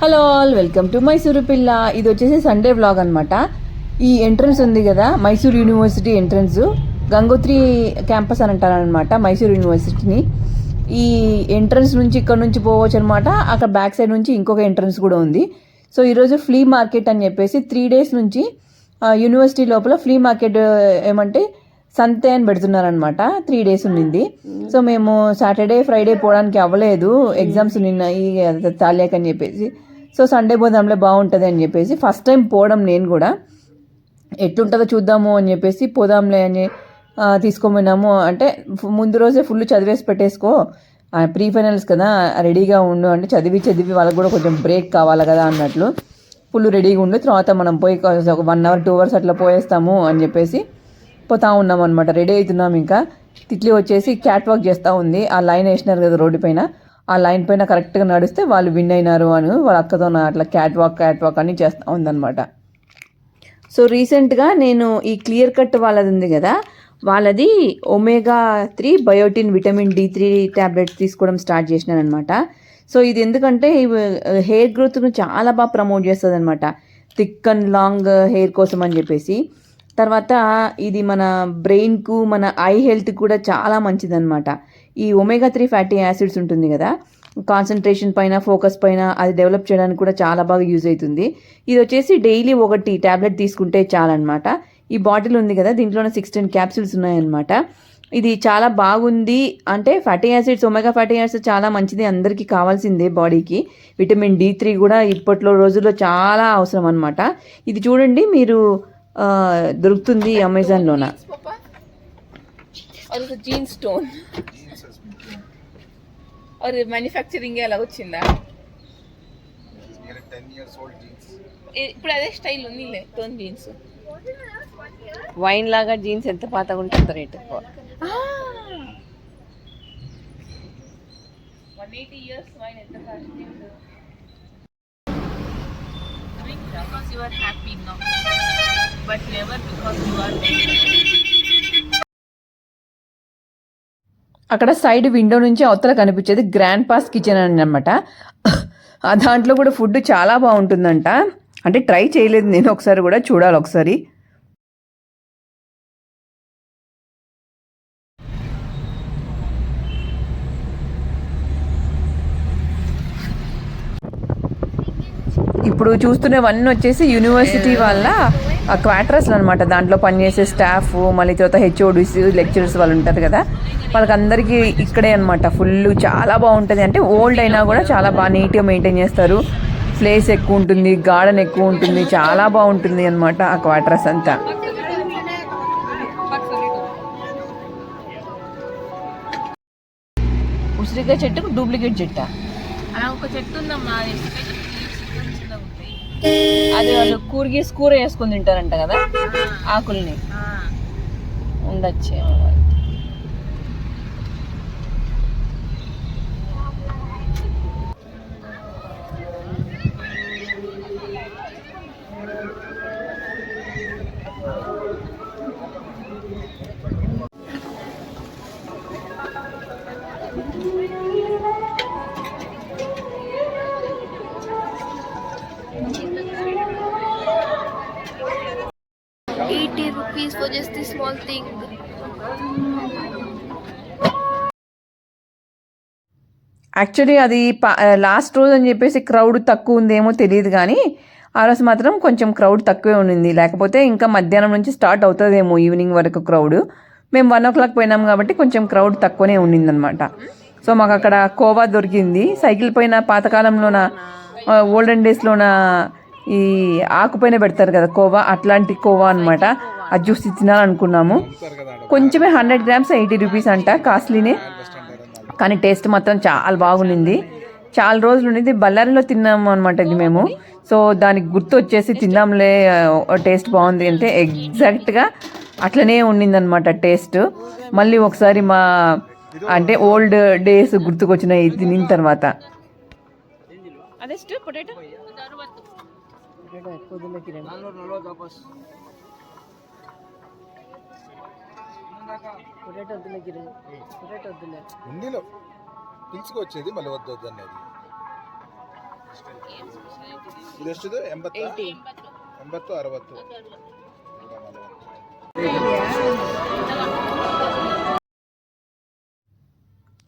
Hello all, welcome to Mysuru పిల్ల. ఇది వచ్చేసి సండే వ్లాగ్ అనమాట. ఈ ఎంట్రన్స్ ఉంది కదా, Mysore university entrance, Gangotri campus అని అంటారనమాట మైసూర్ యూనివర్సిటీని. ఈ ఎంట్రన్స్ నుంచి ఇక్కడ నుంచి పోవచ్చు అనమాట. అక్కడ బ్యాక్ సైడ్ నుంచి ఇంకొక ఎంట్రన్స్ కూడా ఉంది. సో ఈరోజు ఫ్లీ మార్కెట్ అని చెప్పేసి 3 days నుంచి యూనివర్సిటీ లోపల ఫ్లీ మార్కెట్ ఏమంటే సంతే అని పెడుతున్నారనమాట. 3 days ఉండింది. సో మేము సాటర్డే ఫ్రైడే పోవడానికి అవ్వలేదు, ఎగ్జామ్స్ నిన్నాయి తాలేకని చెప్పేసి. సో సండే పోదాంలే బాగుంటుంది అని చెప్పేసి ఫస్ట్ టైం పోవడం. నేను కూడా ఎట్లుంటుందో చూద్దాము అని చెప్పేసి పోదాంలే అని తీసుకోపోయినాము. అంటే ముందు రోజే ఫుల్ చదివేసి పెట్టేసుకో, ప్రీ ఫైనల్స్ కదా, రెడీగా ఉండు అంటే చదివి వాళ్ళకి కూడా కొంచెం బ్రేక్ కావాలి కదా అన్నట్లు ఫుల్ రెడీగా ఉండు. తర్వాత మనం పోయి ఒక 1 hour 2 hours అట్లా పోయేస్తాము అని చెప్పేసి పోతా ఉన్నాం అనమాట. రెడీ అవుతున్నాం. ఇంకా తిట్లీ వచ్చేసి క్యాట్ వాక్ చేస్తూ ఉంది. ఆ లైన్ వేసినారు కదా రోడ్డు పైన, ఆ లైన్ పైన కరెక్ట్గా నడిస్తే వాళ్ళు విన్ అయినారు అని వాళ్ళ అక్కతో అట్లా క్యాట్ వాక్ అని చేస్తూ ఉందన్నమాట. సో రీసెంట్గా నేను ఈ క్లియర్ కట్ వాళ్ళది ఉంది కదా, వాళ్ళది omega-3 biotin vitamin D3 tablets తీసుకోవడం స్టార్ట్ చేసినాను అనమాట. సో ఇది ఎందుకంటే హెయిర్ గ్రోత్ను చాలా బాగా ప్రమోట్ చేస్తుంది అనమాట, థిక్ అండ్ లాంగ్ హెయిర్ కోసం అని చెప్పేసి. తర్వాత ఇది మన బ్రెయిన్కు మన ఐ హెల్త్ కూడా చాలా మంచిదన్నమాట. ఈ omega-3 ఫ్యాటీ యాసిడ్స్ ఉంటుంది కదా, కాన్సన్ట్రేషన్ పైన ఫోకస్ పైన అది డెవలప్ చేయడానికి కూడా చాలా బాగా యూజ్ అవుతుంది. ఇది వచ్చేసి డైలీ 1 ట్యాబ్లెట్ తీసుకుంటే చాలన్నమాట. ఈ బాటిల్ ఉంది కదా, దీంట్లోనే 16 క్యాప్సూల్స్ ఉన్నాయన్నమాట. ఇది చాలా బాగుంది. అంటే fatty acids, omega fatty acids చాలా మంచిది, అందరికీ కావాల్సిందే బాడీకి. విటమిన్ D3 కూడా ఇప్పట్లో రోజుల్లో చాలా అవసరం అనమాట. ఇది చూడండి మీరు, దొరుకుతుంది అమెజాన్లోన. జీన్స్ స్టోన్ మ్యానుఫ్యాక్చరింగ్ ఎలా వచ్చిందా? ఇప్పుడు అదే స్టైల్ ఉంది టోన్ జీన్స్. వైన్ లాగా జీన్స్ ఎంత పాతగా ఉంటే అంత రేట్ ఎక్కువ. 180 years వైన్ ఎంత cost? Because you are happy now, but never because you are dead. అక్కడ సైడ్ విండో నుంచి అవతల కనిపించేది గ్రాండ్ పాస్ కిచెన్ అని అనమాట. ఆ దాంట్లో కూడా ఫుడ్ చాలా బాగుంటుందంట. అంటే ట్రై చేయలేదు నేను, ఒకసారి కూడా చూడాలి ఒకసారి. ఇప్పుడు చూస్తున్నవన్నీ వచ్చేసి యూనివర్సిటీ వాళ్ళ క్వార్టర్స్లు అనమాట. దాంట్లో పనిచేసే స్టాఫ్, మళ్ళీ తర్వాత HODs, లెక్చరర్స్ వాళ్ళు ఉంటారు కదా, వాళ్ళకందరికీ ఇక్కడే అనమాట. ఫుల్ చాలా బాగుంటుంది. అంటే ఓల్డ్ అయినా కూడా చాలా బాగా నీట్గా మెయింటైన్ చేస్తారు. ప్లేస్ ఎక్కువ ఉంటుంది, గార్డెన్ ఎక్కువ ఉంటుంది, చాలా బాగుంటుంది అనమాట ఆ క్వార్టర్స్ అంతా. ఉసిరికాయ చెట్టుకు డూప్లికేట్ చెట్టా? అలా ఒక చెట్టు ఉందమ్మా, అది వాళ్ళు కూర వేసుకొని తింటారంట కదా, ఆకుల్ని. ఉండొచ్చే. ₹80 for just this small thing. Actually అది లాస్ట్ రోజు అని చెప్పేసి క్రౌడ్ తక్కువ ఉందేమో తెలియదు, కానీ ఆ రోజు మాత్రం కొంచెం క్రౌడ్ తక్కువే ఉండింది. లేకపోతే ఇంకా మధ్యాహ్నం నుంచి స్టార్ట్ అవుతుందేమో ఈవినింగ్ వరకు క్రౌడ్. మేము 1 o'clock పోయినాం కాబట్టి కొంచెం క్రౌడ్ తక్కువనే ఉండిందనమాట. సో మాకు అక్కడ కోవా దొరికింది. సైకిల్ పైన పాతకాలంలోన, ఓల్డెన్ డేస్లోన ఈ ఆకుపైన పెడతారు కదా కోవా, అట్లాంటి కోవా అనమాట. అది చూసి తినాలనుకున్నాము. కొంచెమే 100 grams ₹80 అంట, కాస్ట్లీనే, కానీ టేస్ట్ మాత్రం చాలా బాగుండింది. చాలా రోజులు ఉండింది. బళ్ళారిలో తిన్నాము అనమాట ఇది మేము. సో దానికి గుర్తు వచ్చేసి తిందాంలే, టేస్ట్ బాగుంది అంటే ఎగ్జాక్ట్గా అట్లనే ఉండిందనమాట టేస్ట్. మళ్ళీ ఒకసారి మా అంటే ఓల్డ్ డేస్ గుర్తుకొచ్చినాయి తినిన తర్వాత. పొటాటో హిందీలో పిలుచుకొచ్చేది మళ్ళీ వద్దు అనేది. ಇದೆಷ್ಟಿದು 80 80. 80 60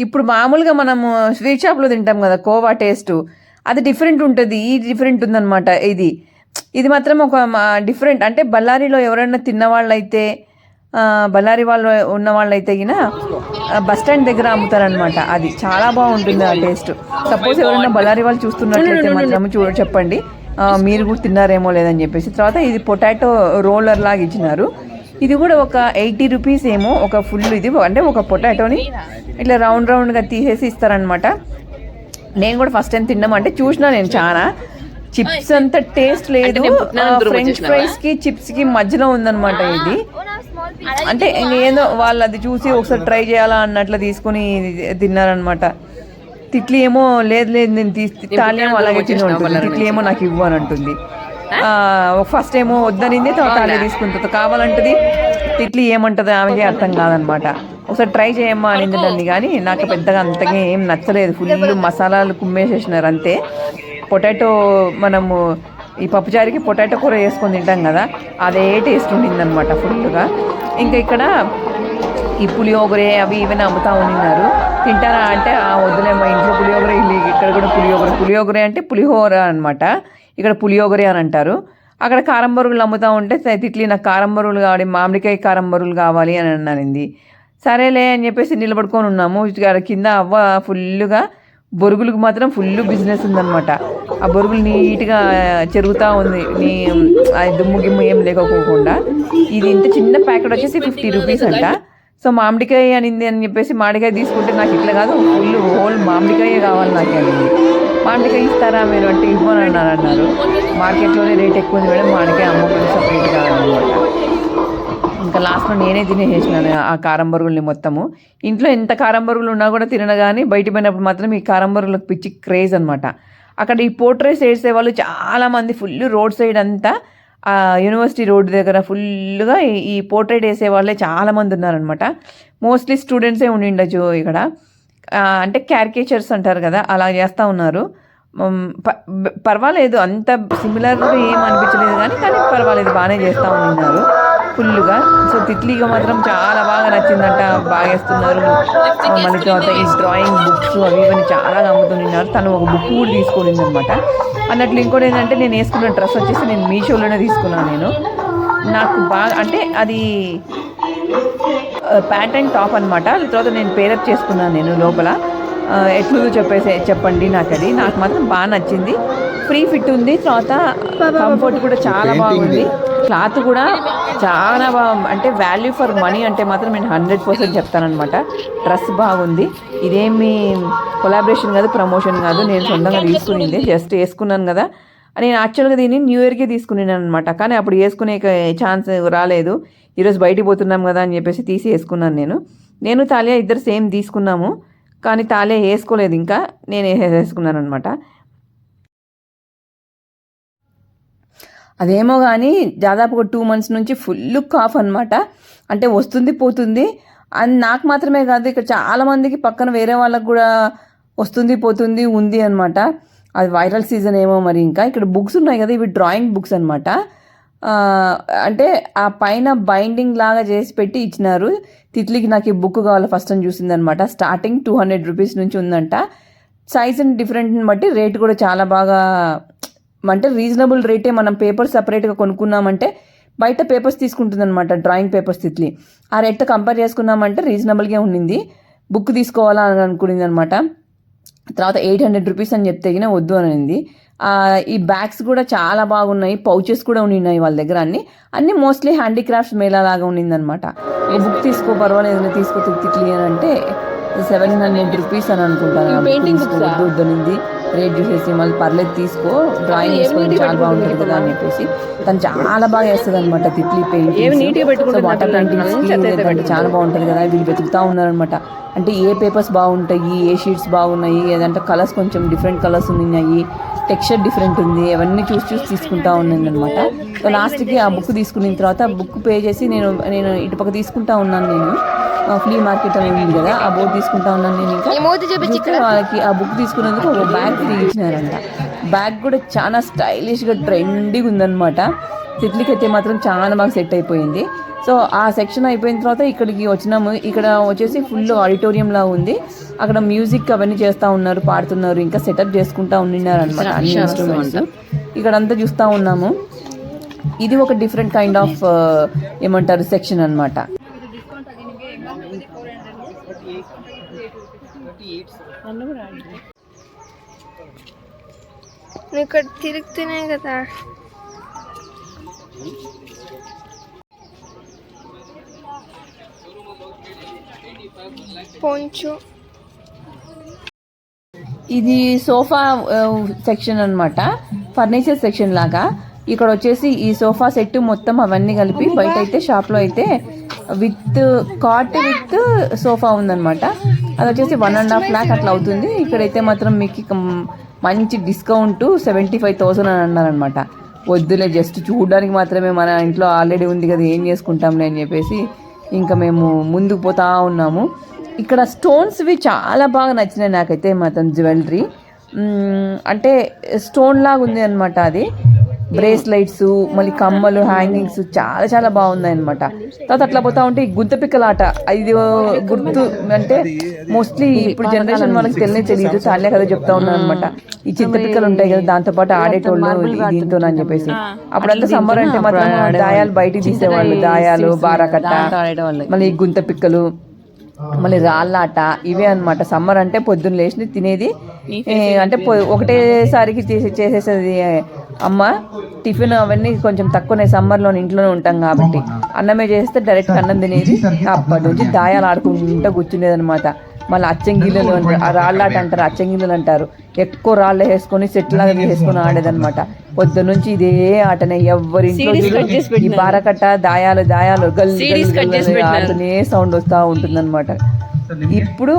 ఇప్పుడు మామూలుగా మనము స్వీట్ షాప్లో తింటాం కదా కోవా టేస్ట్, అది డిఫరెంట్ ఉంటుంది, ఈ డిఫరెంట్ ఉందన్నమాట. ఇది మాత్రం ఒక డిఫరెంట్. అంటే బళ్ళారిలో ఎవరైనా తిన్నవాళ్ళైతే, బళ్ళారి వాళ్ళు ఉన్న వాళ్ళైతే గిన బస్ స్టాండ్ దగ్గర అమ్ముతారనమాట. అది చాలా బాగుంటుంది ఆ టేస్ట్. సపోజ్ ఎవరైనా బళ్ళారి వాళ్ళు చూస్తున్నట్లయితే మాత్రం చెప్పండి, మీరు కూడా తిన్నారేమో లేదని చెప్పేసి. తర్వాత ఇది పొటాటో రోలర్ లాగా ఇచ్చినారు. ఇది కూడా ఒక 80 రూపీస్ ఏమో ఒక ఫుల్. ఇది అంటే ఒక పొటాటోని ఇట్లా రౌండ్గా తీసేసి ఇస్తారనమాట. నేను కూడా ఫస్ట్ టైం తిన్నామంటే చూసినా నేను చాలా. చిప్స్ అంత టేస్ట్ లేదు, ఫ్రెంచ్ ఫ్రైస్కి చిప్స్కి మధ్యలో ఉందన్నమాట ఇది. అంటే ఏదో వాళ్ళు అది చూసి ఒకసారి ట్రై చేయాలా అన్నట్లు తీసుకుని తిన్నారనమాట. తిట్లి ఏమో లేదు నేను తాళేమో అలాగే తిని ఉంటుంది, తిట్లి ఏమో నాకు ఇవ్వు అని అంటుంది. ఫస్ట్ ఏమో వద్దనింది, తర్వాత అలా తీసుకుంటుంది, కావాలంటుంది. తిట్లి ఏమంటుంది ఆమెకి అర్థం కాదనమాట. ఒకసారి ట్రై చేయమ్మా అనింది నన్ను, కానీ నాకు పెద్దగా అంతగా ఏం నచ్చలేదు. ఫుల్ మసాలాలు కుమ్మేసేసినారు అంతే. పొటాటో మనము ఈ పప్పుచారికి పొటాటో కూర వేసుకొని తింటాం కదా, అదే టేస్ట్ ఉండిందనమాట ఫుల్గా. ఇంకా ఇక్కడ ఈ పులియోగరే అవి ఇవన్నీ అమ్ముతా ఉన్నారు. తింటారా అంటే వద్దులేమ్మా, ఇంట్లో పులియోగరే, ఇక్కడ కూడా పులియోగరే అంటే పులిహోర అనమాట. ఇక్కడ పులియోగరే అని అంటారు. అక్కడ కారం బొరుగులు అమ్ముతూ ఉంటే తిట్లి నాకు కారం బొరుగులు కావాలి, మామిడికాయ కారం బొరుగులు కావాలి అని అన్నానింది. సరేలే అని చెప్పేసి నిలబడుకొని ఉన్నాము. కింద అవ్వ ఫుల్గా బొరుగులకు మాత్రం ఫుల్ బిజినెస్ ఉందన్నమాట. ఆ బొరుగులు నీట్గా చెరుగుతూ ఉంది, దుమ్ము గిమ్ము ఏం లేకపోకుండా. ఇది ఇంత చిన్న ప్యాకెట్ వచ్చేసి 50 రూపీస్ అంట. సో మామిడికాయ అనింది అని చెప్పేసి మామిడికాయ తీసుకుంటే నాకు ఇట్లా కాదు, ఫుల్ హోల్ మామిడికాయ కావాలి నాకు అనింది. మామిడికాయ ఇస్తారా మీరు అంటే ఇవ్వని అన్నారు. మార్కెట్లోనే రేట్ ఎక్కువ ఉంది మేడం, మామిడికాయ అమ్మకూడదు సపరేట్ కాదనమాట. ఇంకా లాస్ట్లో నేనే తినేసేసినాను ఆ కారం బొరుగుల్ని మొత్తము. ఇంట్లో ఎంత కారం బొరుగులు ఉన్నా కూడా తినను, కానీ బయట పోయినప్పుడు మాత్రం ఈ కారం బొరుగులకు పిచ్చి క్రేజ్ అనమాట. అక్కడ ఈ పోర్ట్రేట్స్ వేసే వాళ్ళు చాలామంది ఫుల్ రోడ్ సైడ్ అంతా, యూనివర్సిటీ రోడ్ దగ్గర ఫుల్గా ఈ పోర్ట్రేట్ వేసే వాళ్ళే చాలామంది ఉన్నారనమాట. మోస్ట్లీ స్టూడెంట్సే ఉండిండొచ్చు ఇక్కడ. అంటే క్యారికేచర్స్ అంటారు కదా, అలా చేస్తూ ఉన్నారు. పర్వాలేదు, అంత సిమిలర్గా ఏం అనిపించలేదు, కానీ పర్వాలేదు, బాగానే చేస్తూ ఉన్నారు ఫుల్గా. సో తిట్లీగా మాత్రం చాలా బాగా నచ్చిందంట, బాగా వేస్తున్నారు. మళ్ళీ తర్వాత ఈ డ్రాయింగ్ బుక్స్ అవి ఇవన్నీ చాలా అమ్ముతున్నారు. తను ఒక బుక్ కూడా తీసుకునింది అనమాట. అన్నట్లు ఇంకోటి ఏంటంటే, నేను వేసుకున్న డ్రెస్ వచ్చేసి నేను మీషోలోనే తీసుకున్నాను. నేను నాకు బాగా అంటే అది ప్యాంట్ అండ్ టాప్ అనమాట. తర్వాత నేను పేరప్ చేసుకున్నాను నేను లోపల. ఎట్లుందో చెప్పండి నాకు మాత్రం బాగా నచ్చింది. ఫ్రీ ఫిట్ ఉంది, తర్వాత కంఫర్ట్ కూడా చాలా బాగుంది. క్లాత్ కూడా చాలా అంటే వాల్యూ ఫర్ మనీ అంటే మాత్రం నేను 100% చెప్తానమాట. డ్రెస్ బాగుంది. ఇదేమి కొలాబరేషన్ కాదు, ప్రమోషన్ కాదు, నేను సొంతంగా తీసుకునింది. జస్ట్ వేసుకున్నాను కదా. నేను యాక్చువల్గా దీన్ని న్యూ ఇయర్కే తీసుకున్నాను అనమాట, కానీ అప్పుడు వేసుకునే ఛాన్స్ రాలేదు. ఈరోజు బయటికి పోతున్నాం కదా అని చెప్పేసి తీసి వేసుకున్నాను. నేను తాలియా ఇద్దరు సేమ్ తీసుకున్నాము, కానీ తాలియా వేసుకోలేదు, ఇంకా నేను వేసుకున్నాను అనమాట. అదేమో కానీ దాదాపు ఒక 2 months నుంచి ఫుల్ కాఫ్ అనమాట. అంటే వస్తుంది పోతుంది. అండ్ నాకు మాత్రమే కాదు, ఇక్కడ చాలామందికి పక్కన వేరే వాళ్ళకు కూడా వస్తుంది పోతుంది ఉంది అనమాట. అది వైరల్ సీజన్ ఏమో మరి. ఇంకా ఇక్కడ బుక్స్ ఉన్నాయి కదా, ఇవి డ్రాయింగ్ బుక్స్ అనమాట. అంటే ఆ పైన బైండింగ్ లాగా చేసి పెట్టి ఇచ్చినారు. తిట్లికి నాకు ఈ బుక్ కావాలి ఫస్ట్ అని చూసిందనమాట. స్టార్టింగ్ 200 రూపీస్ నుంచి ఉందంట. సైజ్ అండ్ డిఫరెంట్ని బట్టి రేట్ కూడా చాలా బాగా, అంటే రీజనబుల్ రేటే. మనం పేపర్స్ సపరేట్గా కొనుక్కున్నామంటే బయట పేపర్స్ తీసుకుంటుందన్నమాట, డ్రాయింగ్ పేపర్స్ తిట్లి. ఆ రేట్తో కంపేర్ చేసుకున్నామంటే రీజనబుల్గా ఉండింది. బుక్ తీసుకోవాలా అని అనుకునింది అనమాట. తర్వాత 800 రూపీస్ అని చెప్తే వద్దు అనింది. ఈ బ్యాగ్స్ కూడా చాలా బాగున్నాయి, పౌచెస్ కూడా ఉన్నాయి వాళ్ళ దగ్గర. అన్ని మోస్ట్లీ హ్యాండీక్రాఫ్ట్స్ మేళా లాగా ఉండిందనమాట. ఈ బుక్ తీసుకో పర్వాలేదు తీసుకో తిట్లి అని అంటే 700 రూపీస్ అని అనుకుంటాను. వద్దనింది. రేట్ చూసేసి మళ్ళీ పర్లేదు తీసుకో, డ్రాయింగ్ వేసుకోవడం చాలా బాగుంటుంది కదా అని చెప్పేసి. తను చాలా బాగా వేస్తుంది అనమాట తిట్లి పెయింటింగ్స్, వాటర్ పెయింటింగ్స్ చాలా బాగుంటుంది కదా. వీళ్ళు వెతుకుతూ ఉన్నారనమాట. అంటే ఏ పేపర్స్ బాగుంటాయి, ఏ షీట్స్ బాగున్నాయి, ఏదంటే కలర్స్ కొంచెం డిఫరెంట్ కలర్స్ ఉన్నాయి, టెక్స్చర్ డిఫరెంట్ ఉంది, అవన్నీ చూసి తీసుకుంటా ఉన్నాను అనమాట. సో లాస్ట్కి ఆ బుక్ తీసుకున్న తర్వాత బుక్ పే చేసి నేను ఇటుపక్క తీసుకుంటా ఉన్నాను. నేను ఫ్లీ మార్కెట్ అని ఉంది కదా, ఆ బోర్డు తీసుకుంటా ఉన్నాను నేను. ఇంకా వాళ్ళకి ఆ బుక్ తీసుకున్నందుకు ఒక బ్యాగ్ ఫ్రీ ఇచ్చినారంట. బ్యాగ్ కూడా చాలా స్టైలిష్గా ట్రెండీగా ఉందన్నమాట. తిట్లికి అయితే మాత్రం చాలా బాగా సెట్ అయిపోయింది. సో ఆ సెక్షన్ అయిపోయిన తర్వాత ఇక్కడికి వచ్చినాము. ఇక్కడ వచ్చేసి ఫుల్ ఆడిటోరియం లా ఉంది. అక్కడ మ్యూజిక్ అవన్నీ చేస్తూ ఉన్నారు, పాడుతున్నారు, ఇంకా సెటప్ చేసుకుంటా ఉన్నారు అనమాట అన్ని ఇన్స్ట్రుమెంట్స్. ఇక్కడంతా చూస్తూ ఉన్నాము. ఇది ఒక డిఫరెంట్ కైండ్ ఆఫ్ ఏమంటారు సెక్షన్ అనమాట. నువ్వు ఇక్కడ తిరుగుతూనే కదా. పొంచు ఇది సోఫా సెక్షన్ అన్నమాట, ఫర్నిచర్ సెక్షన్ లాగా. ఇక్కడ వచ్చేసి ఈ సోఫా సెట్ మొత్తం అవన్నీ కలిపి బయట అయితే షాప్లో అయితే విత్ కాట్ విత్ సోఫా ఉందన్నమాట. అది వచ్చేసి 1.5 lakh అట్లా అవుతుంది. ఇక్కడైతే మాత్రం మీకు మంచి డిస్కౌంట్ 75,000 అని అన్నారనమాట. వద్దులే, జస్ట్ చూడడానికి మాత్రమే, మన ఇంట్లో ఆల్రెడీ ఉంది కదా, ఏం చేసుకుంటాంలే అని చెప్పేసి ఇంకా మేము ముందుకు పోతా ఉన్నాము. ఇక్కడ స్టోన్స్వి చాలా బాగా నచ్చినాయి నాకైతే మాత్రం. జ్యువెలరీ అంటే స్టోన్ లాగా ఉంది అనమాట. అది బ్రేస్లైట్స్, మళ్ళీ కమ్మలు, హ్యాంగింగ్స్ చాలా చాలా బాగున్నాయి అనమాట. తర్వాత అట్లా పోతా ఉంటే ఈ గుంతపిక్కలాట, ఇది గుర్తు అంటే మోస్ట్లీ ఇప్పుడు జనరేషన్ వాళ్ళకి తెలియదు, చాలే కదా చెప్తా ఉన్నాను అనమాట. ఈ చింతపిక్కలు ఉంటాయి కదా, దాంతోపాటు ఆడేటోళ్ళు దీంతో అని చెప్పేసి. అప్పుడంతా సమ్మర్ అంటే మాత్రం దాయాలు బయటికి తీసేవాళ్ళు, దాయాలు, బారాకట్ట, మళ్ళీ గుంతపిక్కలు, మళ్ళీ రాళ్ళాట, ఇవే అనమాట. సమ్మర్ అంటే పొద్దున్న లేచి తినేది అంటే ఒకటేసారికి చేసేసేది అమ్మ. టిఫిన్ అవన్నీ కొంచెం తక్కువనే, సమ్మర్లో ఇంట్లోనే ఉంటాం కాబట్టి అన్నమే చేస్తే డైరెక్ట్ అన్నం తినేది. అప్పటి నుంచి దాయాలు ఆడుకుంటూ కూర్చునేది అనమాట. మళ్ళీ అచ్చంగిల్లలు అంటారు, ఆ రాళ్ళాట అంటారు, అచ్చంగిల్లలు అంటారు. ఎక్కువ రాళ్ళు వేసుకొని సెట్లాగా వేసుకొని ఆడేదనమాట. పొద్దున్న నుంచి ఇదే ఆటనే. ఎవరింట్లో ఈ బారకట్ట, దాయాలు ఆడుతూనే సౌండ్ వస్తూ ఉంటుందన్నమాట. ఇప్పుడు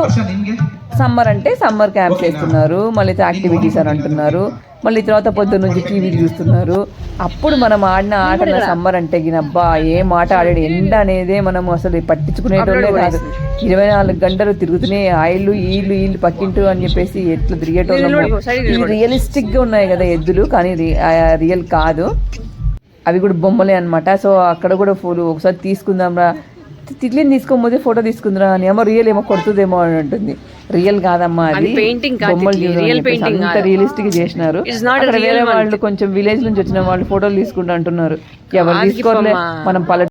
సమ్మర్ అంటే సమ్మర్ క్యాంప్స్ వేస్తున్నారు, మళ్ళీ యాక్టివిటీస్ అని అంటున్నారు, మళ్ళీ తర్వాత పొద్దున్న నుంచి టీవీలు చూస్తున్నారు. అప్పుడు మనం ఆడిన ఆటల సమ్మర్ అంటే గినబ్బా ఏం ఆట ఆడాడు. ఎండ అనేదే మనం అసలు పట్టించుకునేటోళ్ళే కాదు. 24 గంటలు తిరుగుతూనే ఆయిళ్ళు వీళ్ళు పక్కింటూ అని చెప్పేసి ఎట్లా తిరిగేటోళ్ళు. ఇవి రియలిస్టిక్గా ఉన్నాయి కదా ఎద్దులు, కానీ రియల్ కాదు, అవి కూడా బొమ్మలే అనమాట. సో అక్కడ కూడా ఒకసారి తీసుకుందాంరా, తిట్లిని తీసుకోకపోతే ఫోటో తీసుకుందిరా అని, ఏమో రియల్ ఏమో కొడుతుందేమో అని ఉంటుంది. రియల్ కాదమ్మా, అది బొమ్మలు, అంత రియలిస్టిక్ చేసినారు. అక్కడ వేరే వాళ్ళు కొంచెం విలేజ్ నుంచి వచ్చిన వాళ్ళు ఫోటోలు తీసుకుంటూ అంటున్నారు. ఎవరు తీసుకోలే, మనం